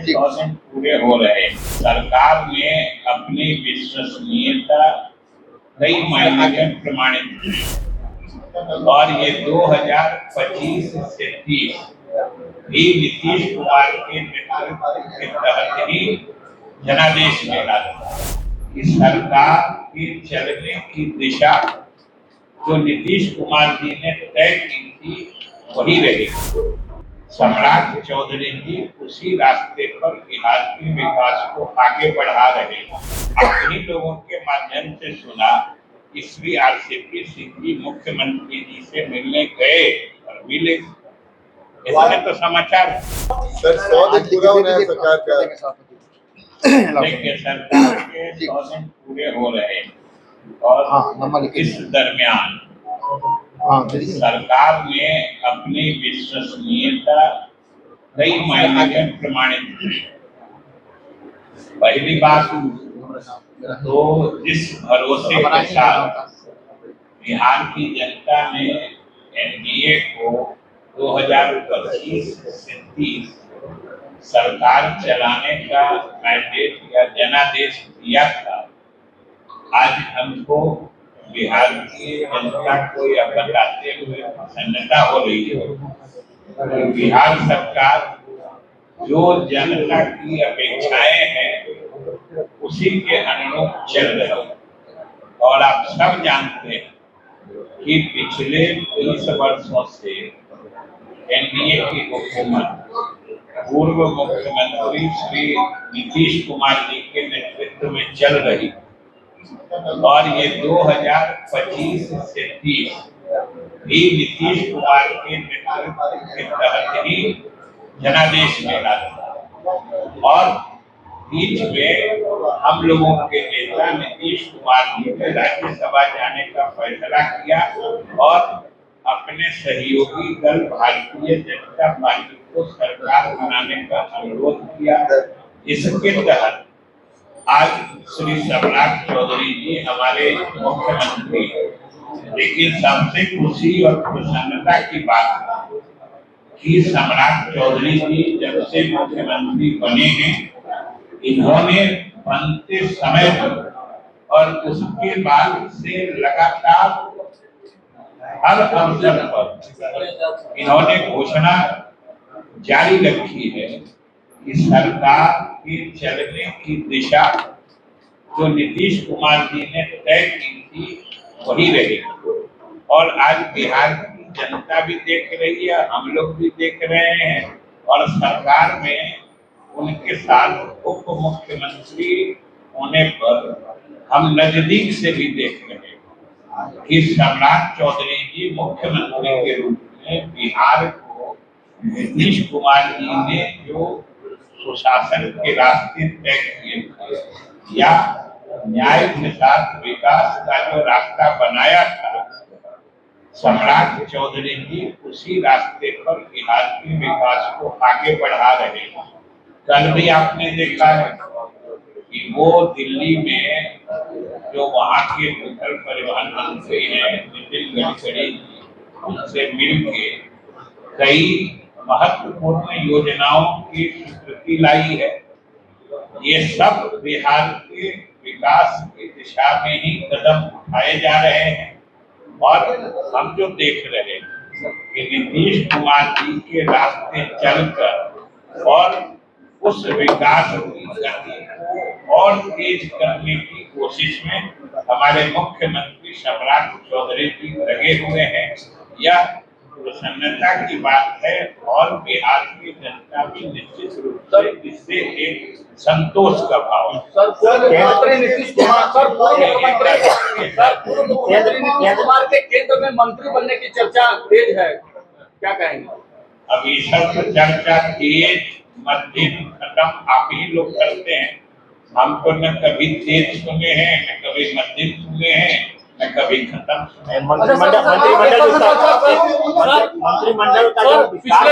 60% पूरे हो रहे। सरकार ने अपनी विश्वसनीयता कई मायने में प्रमाणित की और ये 2025 से 30 भी नीतीश कुमार के नेतृत्व के तहत ही जनादेश मिला कि सरकार के चलने की दिशा जो नीतीश कुमार जी ने तय की थी वही रहेगी। सम्राट चौधरी जी उसी रास्ते पर बिहार के विकास को आगे बढ़ा रहे हैं। अपने लोगों के माध्यम से सुना कि श्री आरसीपी सिंह जी मुख्यमंत्री जी से मिलने गए और मिले, इसमें तो समाचार सर 100 दिन पूरा हो रहा है सरकार का। देखिए सरकार के 100 दिन पूरे हो रहे और इस दरमियान सरकार ने अपनी विश्वसनीयता कई मायने में प्रमाणित की। पहली बात तो जिस भरोसे के साथ बिहार की जनता ने एनडीए को 2025 से 30 सरकार चलाने का मैंडेट या जनादेश दिया था, आज हमको बिहार की जनता को यह बताते हुए प्रसन्नता हो रही है कि बिहार सरकार जो जनता की अपेक्षाएं हैं उसी के अनुरूप चल रही है। और आप सब जानते हैं कि पिछले 20 वर्षों से एनडीए की हुकूमत पूर्व मुख्यमंत्री श्री नीतीश कुमार जी के नेतृत्व में चल रही और ये 2025 से 30 भी नीतीश कुमार के नेतृत्व के तहत ही जनादेश मिला था। और बीच में हम लोगों के नेता नीतीश कुमार जी ने राज्यसभा जाने का फैसला किया और अपने सहयोगी दल भारतीय जनता पार्टी को सरकार बनाने का अनुरोध किया। इसके तहत आज श्री सम्राट चौधरी जी हमारे मुख्यमंत्री, लेकिन सबसे खुशी और प्रसन्नता की बात है कि सम्राट चौधरी जी जब से मुख्यमंत्री बने हैं, इन्होंने बनते समय और उसके बाद से लगातार हर अवसर पर इन्होंने घोषणा जारी रखी है कि सरकार के चलने की दिशा जो नीतीश कुमार जी ने तय की थी वही रहेगी। और आज बिहार की जनता भी देख रही है, हम लोग भी देख रहे हैं और सरकार में उनके साथ उप मुख्यमंत्री होने पर हम नजदीक से भी देख रहे हैं कि सम्राट चौधरी जी मुख्यमंत्री के रूप में बिहार को नीतीश कुमार जी ने जो सुशासन के रास्ते तय किए थे या न्याय के साथ विकास का जो रास्ता बनाया था, सम्राट चौधरी जी उसी रास्ते पर बिहार के विकास को आगे बढ़ा रहे हैं। कल भी आपने देखा है कि वो दिल्ली में जो वहाँ के भूतल परिवहन मंत्री हैं नितिन गडकरी जी, उनसे मिलके कई महत्वपूर्ण योजनाओं की स्वीकृति लाई है। ये सब बिहार के विकास की दिशा में ही कदम उठाए जा रहे हैं और हम जो देख रहे हैं कि नीतीश कुमार जी के रास्ते चलकर और उस विकास की गति को और तेज करने की कोशिश में हमारे मुख्यमंत्री सम्राट चौधरी जी लगे हुए हैं। यह प्रसन्नता की बात है और बिहार की जनता भी निश्चित रूप से इससे एक संतोष का भाव है। केंद्र नीतीश कुमार के केंद्र में मंत्री बनने की चर्चा तेज है, क्या कहेंगे? अभी सब चर्चा तेज मध्यम खत्म आप ही लोग करते हैं। हम तो न कभी तेज सुने हैं, न कभी मध्यम सुने हैं, न कभी खत्म सुने। पिछले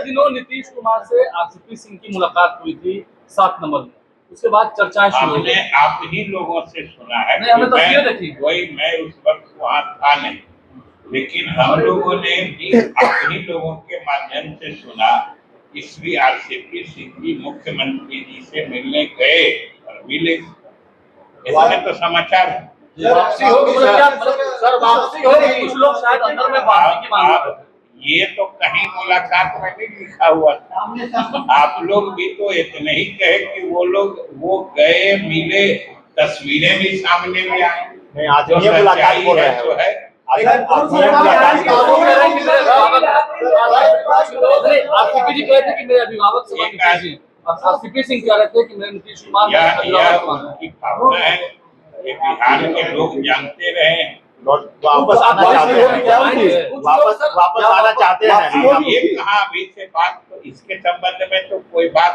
दिनों नीतीश कुमार से आरसीपी सिंह की मुलाकात हुई थी 7 नंबर में, उसके बाद चर्चाएं शुरू हुई। हमने आप ही लोगों से सुना है। नहीं, हमने तस्वीरें देखी। वही मैं उस वक्त वहाँ था नहीं, लेकिन हम लोगों ने भी आप ही लोगों के माध्यम से सुना इसलिए आरसीपी सिंह जी मुख्यमंत्री जी से मिलने गए और मिले। इसमें तो समाचार है। वापसी होगी मतलब क्या सर वापसी होगी, कुछ लोग शायद अंदर में वापसी की मांग कर रहे हैं। ये तो कहीं मुलाकात में नहीं लिखा हुआ था। आप लोग भी तो इतने ही कहे कि वो गए मिले, तस्वीरें भी सामने में आई। नहीं, आज ये मुलाकात बोल रहे हैं जो है आरसीपी जी कह रहे थे कि मेरे अभिभावक से बात कीजिए, और आरसीपी सिंह कह रहे थे कि मेरे नीतीश कुमार यह उनकी भावना है। ये बिहार के लोग जानते रहे हैं। वापस आना चाहते हैं, वापस आना चाहते हैं। ये कहा अभी से बात, तो इसके संबंध में तो कोई बात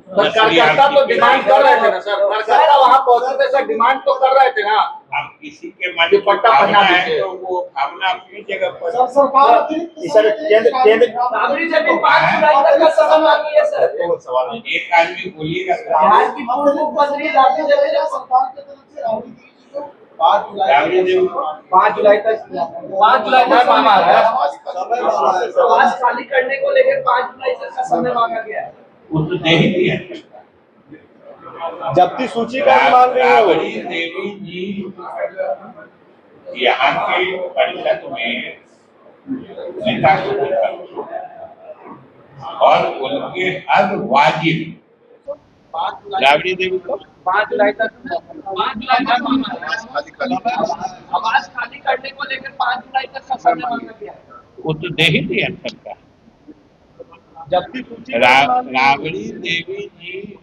कार्यकर्ता तो डिमांड कर रहे थे ना सर, कार्यकर्ता वहाँ पहुंचे थे सर, डिमांड तो कर रहे थे ना। अब किसी के मन में पट्टा भावना पहना है दीजिए। तो वो भावना अपनी जगह पर। सर केंद्र राबड़ी जी भी 5 जुलाई तक का समय मांगी है सर। सवाल एक आदमी बोलिएगा बिहार की पूर्व मुख्यमंत्री राबड़ी देवी ने सरकार की तरफ से राबड़ी देवी 5 जुलाई तक समय मांगा है। आवास खाली करने को लेकर 5 जुलाई तक का समय मांगा गया है। वो तो दे ही दिया। जब्ती सूची का भी मांग रही है वो। राबड़ी देवी जी यहाँ के परिषद में नेता और उनके हद वाजिब। राबड़ी देवी को 5 जुलाई तक मांगा है। आवास खाली करने को लेकर 5 जुलाई तक का समय मांगा गया है। वो तो दे ही दिया सरकार। जब्ती सूची राबड़ी देवी जी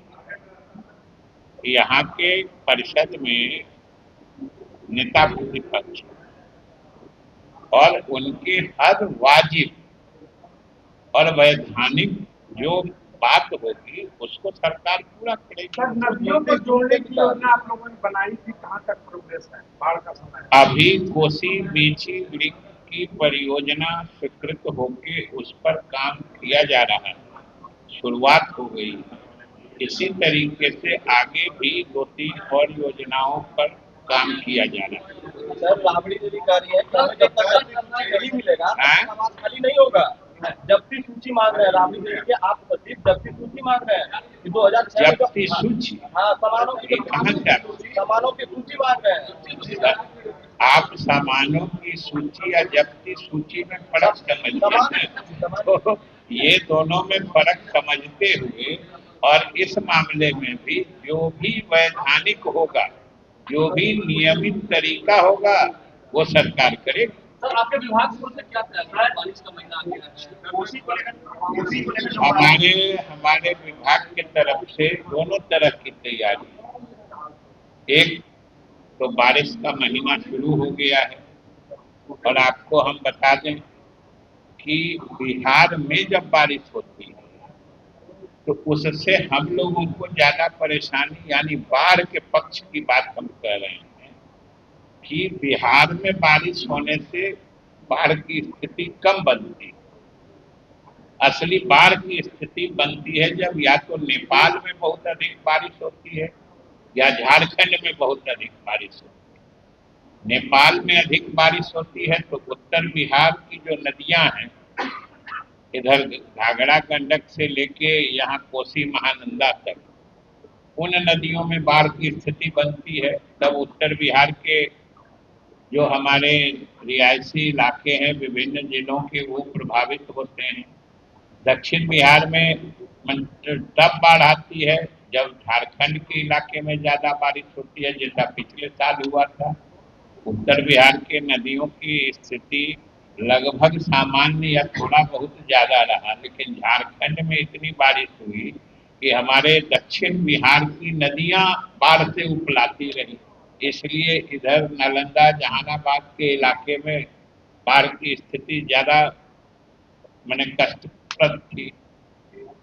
यहाँ के परिषद में नेता प्रतिपक्ष और उनके हर वाजिब और वैधानिक जो बात होगी उसको सरकार पूरा करेगी। नदियों को जोड़ने की योजना आप लोगों ने बनाई थी, कहाँ तक प्रोग्रेस है? बाढ़ का समय अभी कोसी बीची लिंक की परियोजना स्वीकृत होके उस पर काम किया जा रहा है, शुरुआत हो गई है। इसी तरीके से आगे भी 2-3 और योजनाओं पर काम किया जा रहा है। सर राबड़ी देवी कह रही है कि जब तक नहीं मिलेगा आवास खाली नहीं होगा। जब्ती सूची मांग रहे हैं राबड़ी देवी के, आप बताइए जब्ती सूची मांग रहे हैं कि 2006 में जब्ती सूची, हाँ सामानों की कहाँ से सामानों की सूची मांग रहे हैं। आप सामानों की सूची या जब्ती सूची में फर्क समझते हैं, तो ये दोनों में फर्क समझते हुए और इस मामले में भी जो भी वैधानिक होगा, जो भी नियमित तरीका होगा वो सरकार करेगी। सर आपके विभाग से क्या फैसला है? बारिश का महीना आ गया है, हमारे विभाग की तरफ से दोनों तरह की तैयारी है। एक तो बारिश का महीना शुरू हो गया है और आपको हम बता दें कि बिहार में जब बारिश होती है तो उससे हम लोगों को ज्यादा परेशानी, यानी बाढ़ के पक्ष की बात हम कह रहे हैं कि बिहार में बारिश होने से बाढ़ की स्थिति कम बनती है। असली बाढ़ की स्थिति बनती है जब या तो नेपाल में बहुत अधिक बारिश होती है या झारखंड में बहुत अधिक बारिश होती है। नेपाल में अधिक बारिश होती है तो उत्तर बिहार की जो नदियां हैं, इधर घाघरा गंडक से लेके यहाँ कोसी महानंदा तक, उन नदियों में बाढ़ की स्थिति बनती है। तब उत्तर बिहार के जो हमारे रिहायशी इलाके हैं विभिन्न जिलों के, वो प्रभावित होते हैं। दक्षिण बिहार में तब बाढ़ आती है जब झारखंड के इलाके में ज्यादा बारिश होती है, जैसा पिछले साल हुआ था। उत्तर बिहार के नदियों की स्थिति लगभग सामान्य या थोड़ा बहुत ज्यादा रहा, लेकिन झारखंड में इतनी बारिश हुई कि हमारे दक्षिण बिहार की नदियां बाढ़ से उपलाती रही। इसलिए इधर नालंदा जहानाबाद के इलाके में बाढ़ की स्थिति ज्यादा माने कष्टप्रद थी।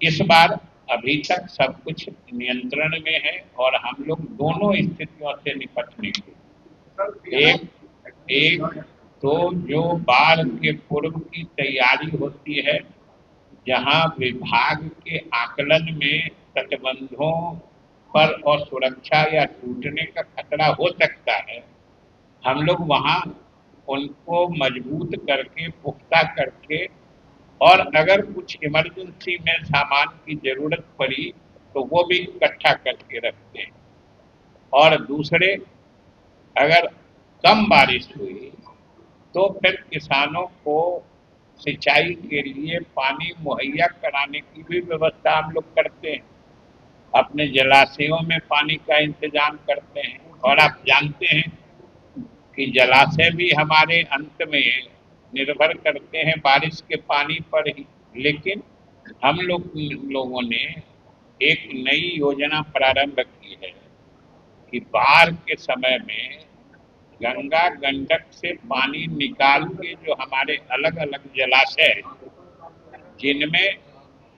इस बार अभी तक सब कुछ नियंत्रण में है और हम लोग दोनों स्थितियों से निपटने के एक तो जो बाढ़ के पूर्व की तैयारी होती है, जहां विभाग के आकलन में तटबंधों पर और सुरक्षा या टूटने का खतरा हो सकता है, हम लोग वहां उनको मजबूत करके पुख्ता करके और अगर कुछ इमरजेंसी में सामान की जरूरत पड़ी तो वो भी इकट्ठा करके रखते हैं। और दूसरे, अगर कम बारिश हुई तो फिर किसानों को सिंचाई के लिए पानी मुहैया कराने की भी व्यवस्था हम लोग करते हैं। अपने जलाशयों में पानी का इंतजाम करते हैं। और आप जानते हैं कि जलाशय भी हमारे अंत में निर्भर करते हैं बारिश के पानी पर ही। लेकिन हम लोगों ने एक नई योजना प्रारंभ की है कि बाढ़ के समय में गंगा गंडक से पानी निकाल के जो हमारे अलग अलग जलाशय हैं, जिनमें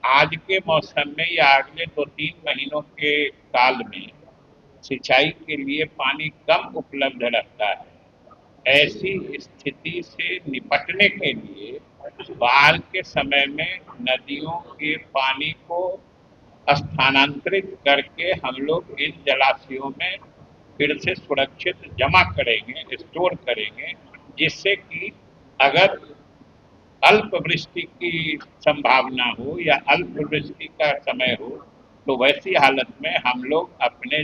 आज के मौसम में या अगले 2-3 महीनों के काल में सिंचाई के लिए पानी कम उपलब्ध रहता है, ऐसी स्थिति से निपटने के लिए बाढ़ के समय में नदियों के पानी को स्थानांतरित करके हम लोग इन जलाशयों में फिर से सुरक्षित जमा करेंगे, स्टोर करेंगे, जिससे कि अगर अल्प वृष्टि की संभावना हो या अल्प वृष्टि का समय हो तो वैसी हालत में हम लोग अपने